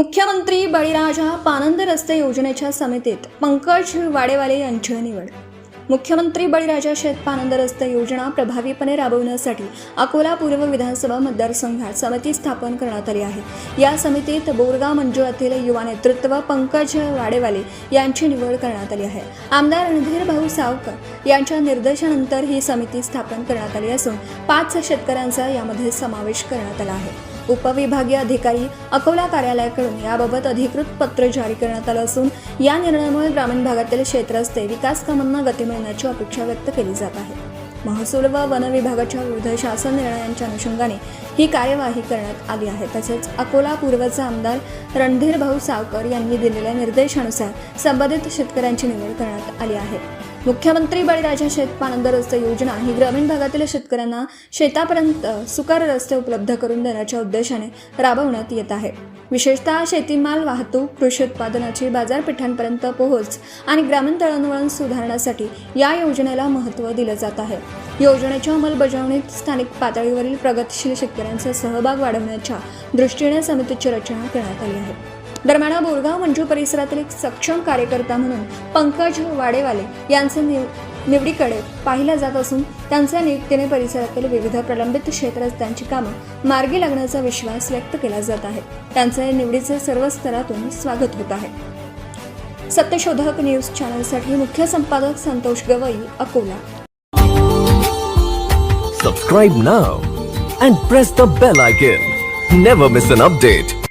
मुख्यमंत्री बळीराजा पानंद रस्ते योजनेच्या समितीत पंकज वाडेवाले यांची निवड। मुख्यमंत्री बळीराजा शेत पानंद रस्ते योजना प्रभावीपणे राबवण्यासाठी अकोला पूर्व विधानसभा मतदारसंघात समिती स्थापन करण्यात आली आहे। या समितीत बोरगाव मंजुळातील युवा नेतृत्व पंकज वाडेवाले यांची निवड करण्यात आली आहे। आमदार रणधीर भाऊ सावकर यांच्या निर्देशानंतर ही समिती स्थापन करण्यात आली असून 5 शेतकऱ्यांचा यामध्ये समावेश करण्यात आला आहे। उपविभागीय अधिकारी अकोला कार्यालयाकडून याबाबत अधिकृत पत्र जारी करण्यात आलं असून या निर्णयामुळे ग्रामीण भागातील क्षेत्रस्ते विकास कामांना गती मिळण्याची अपेक्षा व्यक्त केली जात आहे। महसूल व वन विभागाच्या विविध शासन निर्णयांच्या अनुषंगाने ही कार्यवाही करण्यात आली आहे। तसेच अकोला पूर्वचे आमदार रणधीर भाऊ सावकर यांनी दिलेल्या निर्देशानुसार संबंधित शेतकऱ्यांची निवड करण्यात आली आहे। मुख्यमंत्री बळीराजा शेत पानंद रस्ते योजना ही ग्रामीण भागातील शेतकऱ्यांना शेतापर्यंत सुकर रस्ते उपलब्ध करून देण्याच्या उद्देशाने राबवण्यात येत आहे। विशेषतः शेतीमाल वाहतूक, कृषी उत्पादनाची बाजारपेठांपर्यंत पोहोच आणि ग्रामीण दळणवळण सुधारण्यासाठी या योजनेला महत्त्व दिले जात आहे। योजनेच्या अंमलबजावणीत स्थानिक पातळीवरील प्रगतीशील शेतकऱ्यांचा सहभाग वाढवण्याच्या दृष्टीने समितीची रचना करण्यात आली आहे। दरम्यान बोरगाव मंजू परिसरातील एक सक्षम कार्यकर्ता म्हणून पंकज वाडेवाले यांच्या निवडीकडे पाहिलं जात असून त्यांच्या नियुक्तीने परिसरातील विविध प्रलंबित क्षेत्रस्त्यांची कामं मार्गी लागण्याचा विश्वास व्यक्त केला जात आहे। त्यांच्या निवडीचे सर्व स्तरातून स्वागत होत आहे। सत्यशोधक न्यूज चॅनलसाठी मुख्य संपादक Santosh Gavai, Akola. Subscribe now and press the bell icon. Never miss an update.